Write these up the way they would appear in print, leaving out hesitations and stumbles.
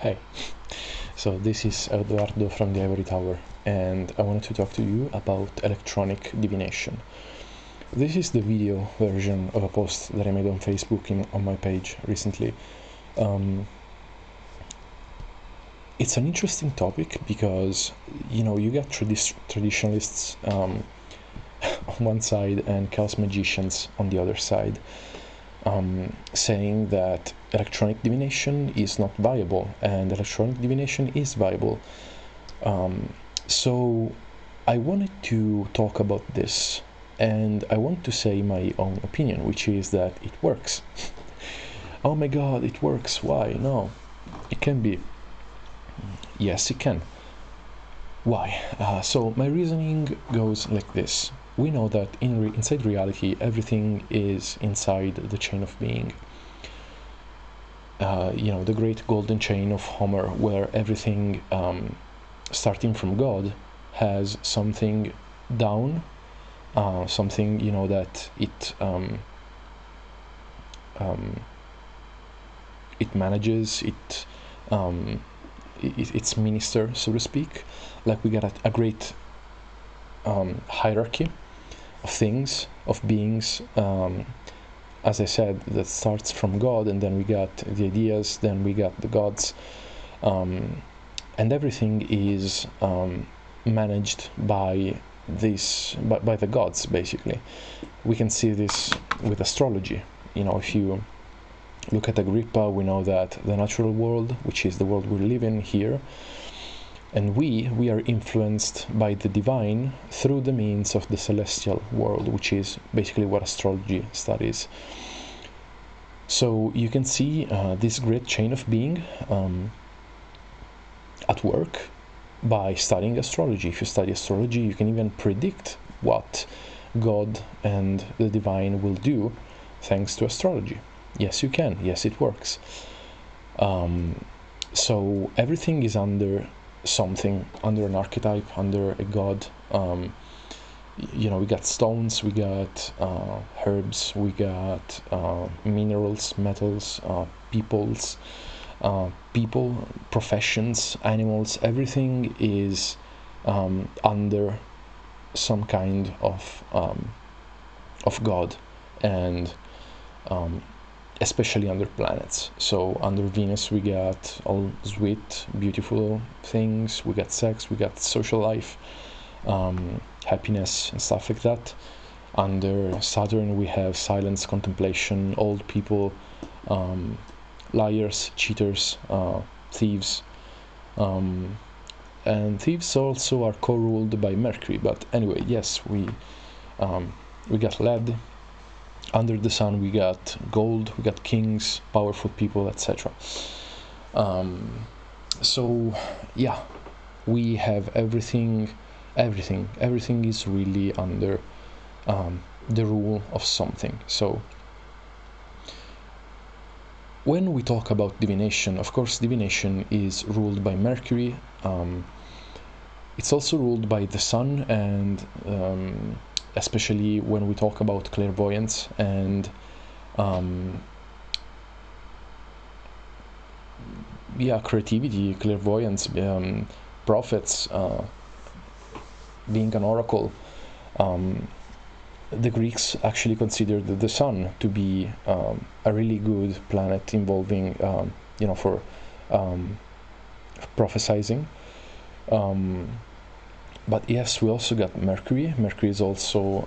Hey, so this is Eduardo from the Ivory Tower, and I wanted to talk to you about electronic divination. This is the video version of a post that I made on Facebook on my page recently. It's an interesting topic because, you got traditionalists on one side and chaos magicians on the other side, saying that electronic divination is not viable and electronic divination is viable. So I wanted to talk about this, and I want to say my own opinion, which is that it works. Oh my god, it works. Why? No, it can be. Yes, it can. Why? So my reasoning goes like this. We know that inside reality, everything is inside the chain of being. The great golden chain of Homer, where everything, starting from God, has something down, something that it manages, its minister, so to speak. Like we got a great hierarchy of things, of beings, as I said, that starts from God, and then we got the ideas, then we got the gods, and everything is managed by the gods, basically. We can see this with astrology. If you look at Agrippa, we know that the natural world, which is the world we live in here, and we are influenced by the divine through the means of the celestial world, which is basically what astrology studies. So you can see this great chain of being at work by studying astrology. If you study astrology, you can even predict what God and the divine will do thanks to astrology. Yes, you can. Yes, it works. So everything is under something, under an archetype, under a god. We got stones, we got herbs, we got minerals, metals, people, professions, animals. Everything is under some kind of god, and especially under planets. So under Venus we got all sweet, beautiful things, we got sex, we got social life, happiness and stuff like that. Under Saturn we have silence, contemplation, old people, liars, cheaters, thieves, and thieves also are co-ruled by Mercury. But anyway, yes, we got lead. Under the sun we got gold, we got kings, powerful people, etc. So yeah, we have everything is really under the rule of something. So when we talk about divination, of course divination is ruled by Mercury. It's also ruled by the sun, and especially when we talk about clairvoyance and creativity, clairvoyance, prophets, being an oracle. The Greeks actually considered the sun to be a really good planet involving, for prophesizing. But yes, we also got Mercury. Mercury is also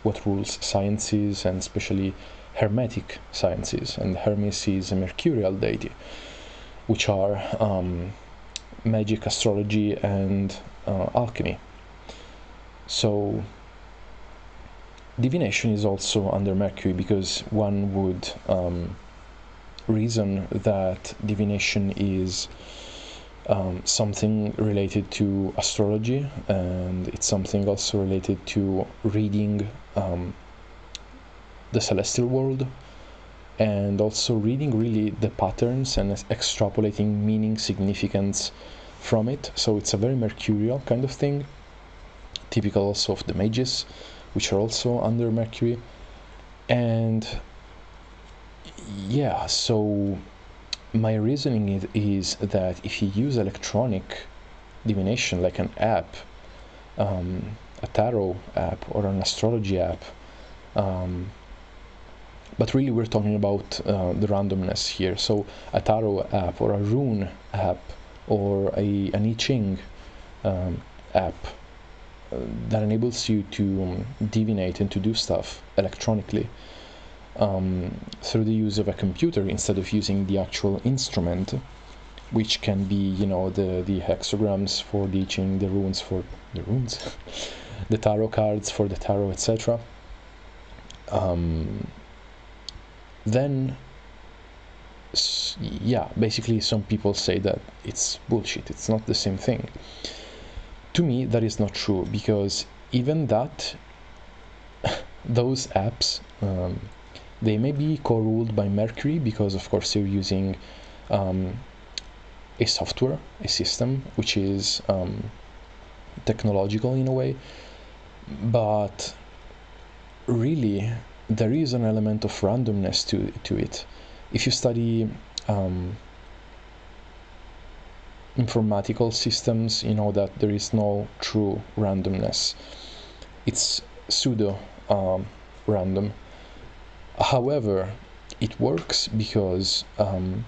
what rules sciences, and especially hermetic sciences. And Hermes is a mercurial deity, which are magic, astrology, and alchemy. So divination is also under Mercury, because one would reason that divination is something related to astrology, and it's something also related to reading the celestial world, and also reading really the patterns and extrapolating meaning, significance from it. So it's a very mercurial kind of thing, typical also of the mages, which are also under Mercury. And yeah, so my reasoning is that if you use electronic divination like an app, a tarot app or an astrology app, but really we're talking about the randomness here. So a tarot app or a rune app or an I Ching app that enables you to divinate and to do stuff electronically through the use of a computer instead of using the actual instrument, which can be, you know, the hexagrams for the I Ching, the runes for the runes, the tarot cards for the tarot, etc. Then, yeah, basically some people say that it's bullshit, it's not the same thing. To me, that is not true, because even that, those apps, they may be co-ruled by Mercury, because of course you're using a software, a system, which is technological in a way, but really there is an element of randomness to it. If you study informatical systems, you know that there is no true randomness. It's pseudo random. However, it works because of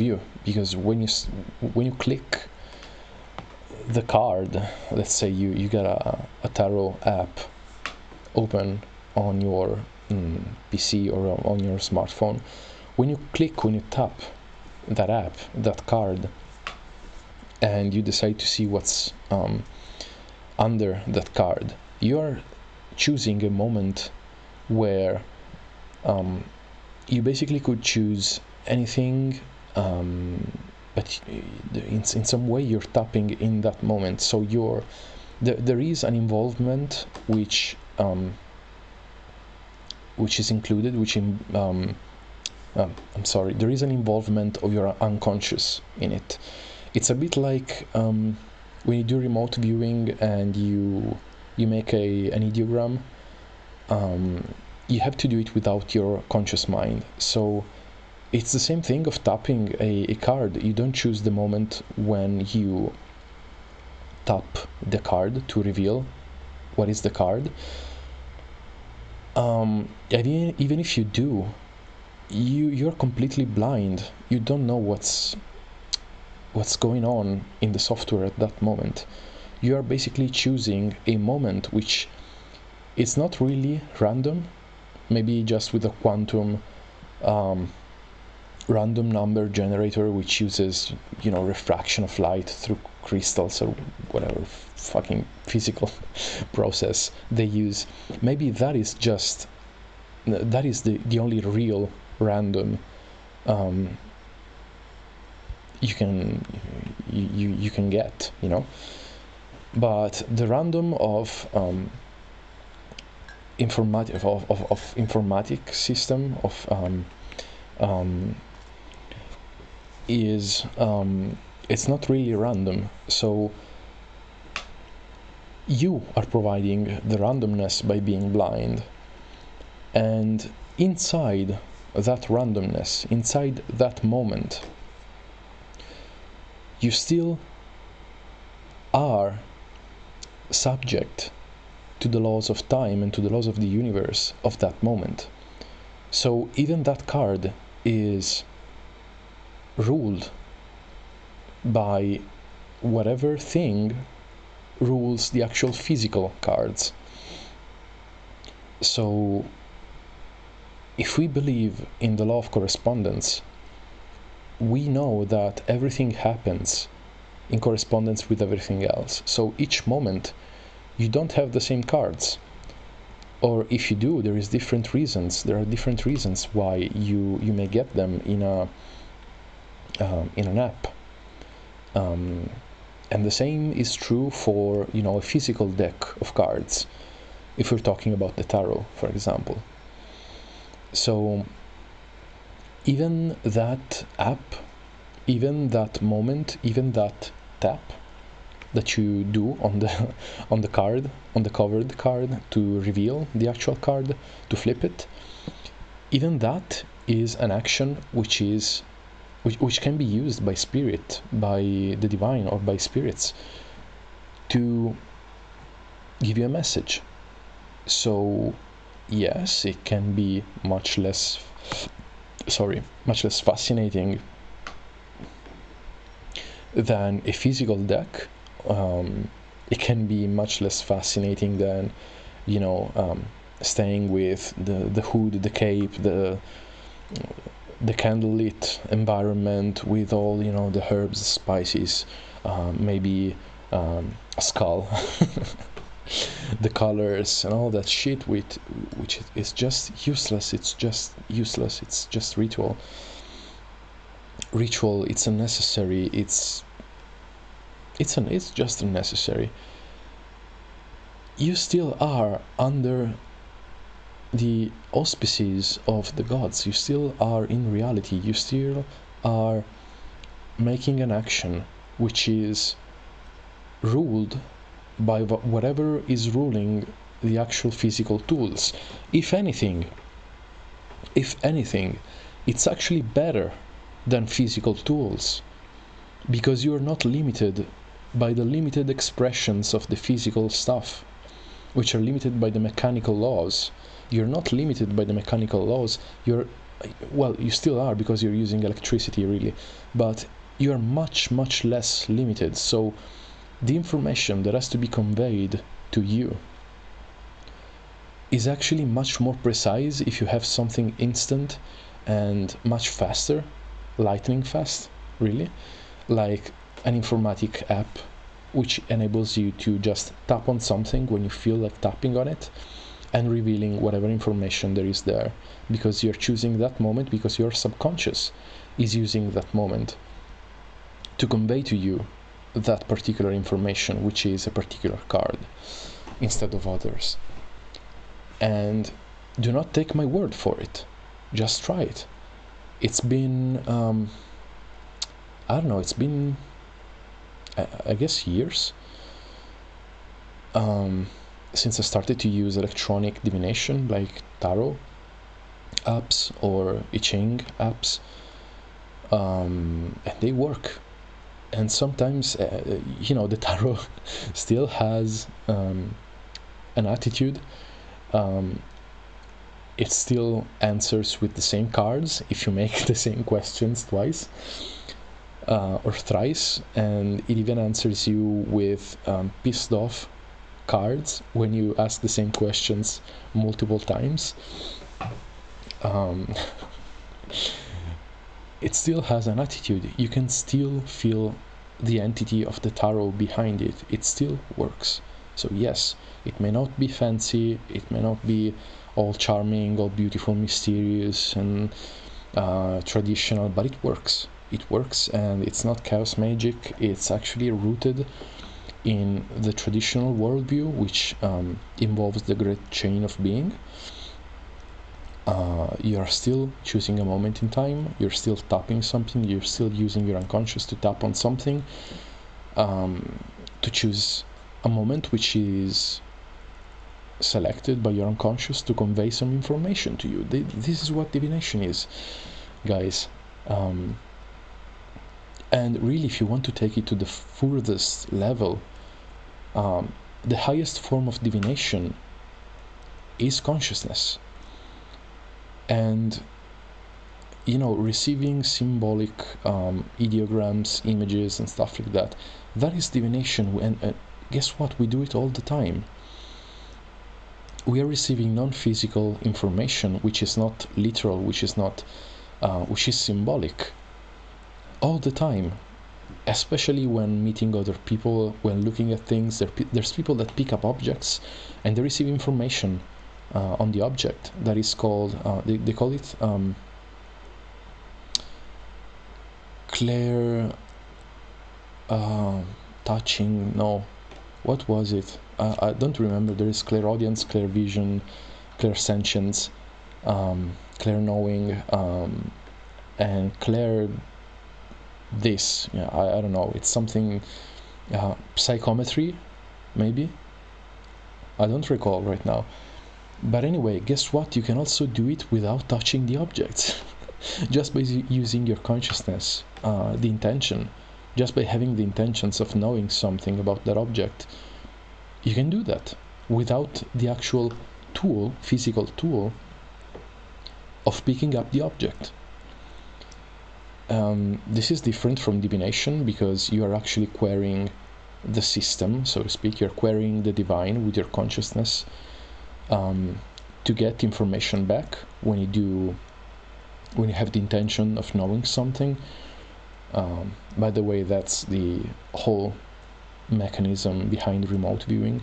you. Because when you click the card, let's say you get a tarot app open on your PC or on your smartphone. When you tap that app, that card, and you decide to see what's under that card, you are choosing a moment where you basically could choose anything, but in some way you're tapping in that moment. So there is an involvement which is included, there is an involvement of your unconscious in it. It's a bit like when you do remote viewing and you make an ideogram, you have to do it without your conscious mind. So it's the same thing of tapping a card. You don't choose the moment when you tap the card to reveal what is the card. Even if you do, you're completely blind. You don't know what's going on in the software at that moment. You are basically choosing a moment which is not really random, maybe just with a quantum random number generator which uses, refraction of light through crystals or whatever fucking physical process they use. Maybe that is the only real random you can get, but the random of informatic system is it's not really random. So you are providing the randomness by being blind, and inside that randomness, inside that moment, you still are subject to the laws of time and to the laws of the universe of that moment. So even that card is ruled by whatever thing rules the actual physical cards. So if we believe in the law of correspondence, we know that everything happens in correspondence with everything else. So each moment you don't have the same cards, or if you do, there are different reasons why you may get them in an app. And the same is true for a physical deck of cards, if we're talking about the tarot, for example. So even that app, even that moment, even that tap that you do on the card, on the covered card, to reveal the actual card, to flip it, even that is an action which can be used by spirit, by the divine, or by spirits to give you a message. So yes, it can be much less fascinating than a physical deck. It can be much less fascinating than, staying with the hood, the cape, the candlelit environment with all, the herbs, the spices, maybe a skull, the colors and all that shit, which is just useless. It's just useless. It's just ritual. It's unnecessary. It's just unnecessary. You still are under the auspices of the gods. You still are in reality. You still are making an action which is ruled by whatever is ruling the actual physical tools. If anything, it's actually better than physical tools, because you are not limited by the limited expressions of the physical stuff, which are limited by the mechanical laws. You're not limited by the mechanical laws. You still are, because you're using electricity, really, but you are much, much less limited. So the information that has to be conveyed to you is actually much more precise if you have something instant and much faster, lightning fast, really, like an informatic app which enables you to just tap on something when you feel like tapping on it and revealing whatever information there is there, because you're choosing that moment, because your subconscious is using that moment to convey to you that particular information, which is a particular card, instead of others. And do not take my word for it. Just try it. It's been, it's been, I guess, years since I started to use electronic divination, like tarot apps or I Ching apps, and they work. And sometimes, the tarot still has an attitude. It still answers with the same cards if you make the same questions twice or thrice, and it even answers you with pissed off cards when you ask the same questions multiple times. It still has an attitude. You can still feel the entity of the tarot behind it. It still works. So yes, it may not be fancy, it may not be all charming, all beautiful, mysterious, and traditional, but it works. It works, and it's not chaos magic. It's actually rooted in the traditional worldview, which involves the great chain of being. You are still choosing a moment in time. You're still tapping something. You're still using your unconscious to tap on something, to choose a moment which is selected by your unconscious to convey some information to you. This is what divination is, guys. And really, if you want to take it to the furthest level, the highest form of divination is consciousness. And receiving symbolic ideograms, images, and stuff like that, that is divination. And guess what? We do it all the time. We are receiving non-physical information, which is not literal, which is symbolic, all the time. Especially when meeting other people, when looking at things, there's people that pick up objects and they receive information on the object that is called, they call it clair touching, no, what was it? I don't remember. There is clairaudience, clairvision, clairsentience, clair-knowing, and clair this. Yeah, I don't know. It's something, psychometry, maybe? I don't recall right now. But anyway, guess what? You can also do it without touching the objects. just by using your consciousness, the intention, just by having the intentions of knowing something about that object, you can do that without the actual tool, physical tool, of picking up the object. This is different from divination because you are actually querying the system, so to speak. You're querying the divine with your consciousness to get information back when you have the intention of knowing something. By the way, that's the whole mechanism behind remote viewing.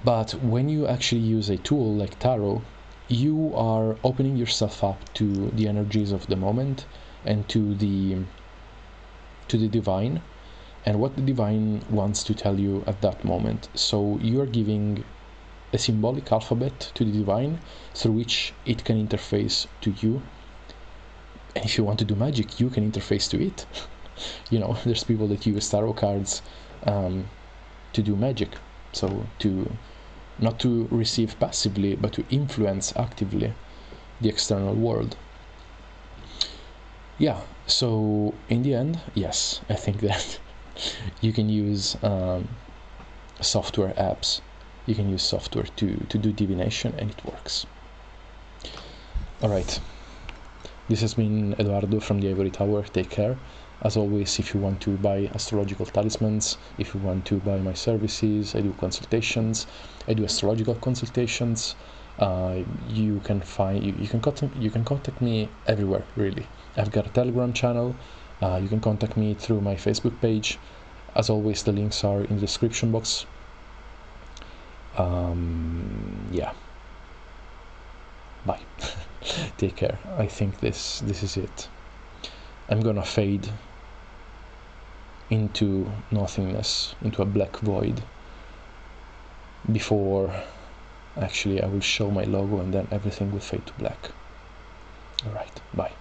But when you actually use a tool like tarot, you are opening yourself up to the energies of the moment and to the divine and what the divine wants to tell you at that moment. So you are giving a symbolic alphabet to the divine through which it can interface to you. And if you want to do magic, you can interface to it. There's people that use tarot cards to do magic, so not to receive passively, but to influence actively the external world. Yeah, so in the end, yes, I think that you can use software apps. You can use software to do divination, and it works. All right. This has been Eduardo from the Ivory Tower. Take care. As always, if you want to buy astrological talismans, if you want to buy my services, I do consultations, I do astrological consultations. You can contact me everywhere, really. I've got a Telegram channel. You can contact me through my Facebook page. As always, the links are in the description box. Yeah. Bye. Take care. I think this is it. I'm gonna fade into nothingness, into a black void, before actually I will show my logo and then everything will fade to black. Alright, bye.